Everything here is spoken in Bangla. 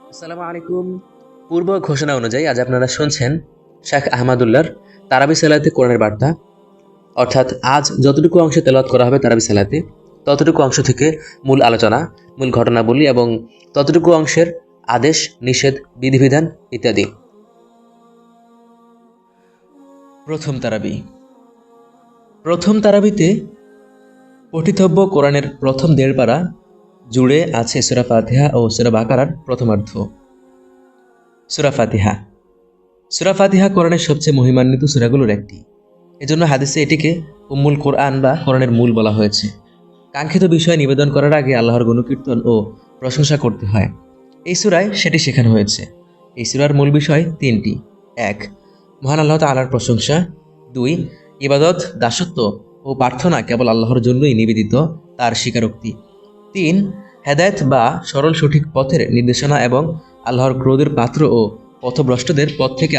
আসসালামু আলাইকুম। পূর্ব ঘোষণা অনুযায়ী আজ আপনারা শুনছেন শেখ আহমদুল্লাহর তারাবি সালাতে কোরআনের বার্তা। অর্থাৎ আজ যতটুকু অংশে তেলাওয়াত করা হবে তারাবি সালাতে, ততটুকু অংশ থেকে মূল আলোচনা, মূল ঘটনাবলী এবং ততটুকু অংশের আদেশ, নিষেধ, বিধিবিধান ইত্যাদি। প্রথম তারাবি। প্রথম তারাবিতে পঠিতব্য কোরআনের প্রথম ১.৫ পারা জুড়ে আছে সূরা ফাতিহা ও সূরা বাকারার প্রথমার্ধ। সূরা ফাতিহা। সূরা ফাতিহা কোরআনের সবচেয়ে মহিমান্বিত সূরাগুলোর একটি। এজন্য হাদিসে এটিকে উম্মুল কোরআন বা কোরআনের মূল বলা হয়েছে। কাঙ্ক্ষিত বিষয় নিবেদন করার আগে আল্লাহর গুণকীর্তন ও প্রশংসা করতে হয়। এই সূরায় সেটি শেখানো হয়েছে। এই সূরার মূল বিষয় ৩টি। ১. মহান আল্লাহ তাআলার প্রশংসা। ২. ইবাদত, দাসত্ব ও প্রার্থনা কেবল আল্লাহর জন্যই নিবেদিত, তার স্বীকারোক্তি। ৩. হেদায়েত বা সরল সঠিক পথের নির্দেশনা এবং আল্লাহর ক্রোধের পাত্র ও পথভ্রষ্টদের পথ থেকে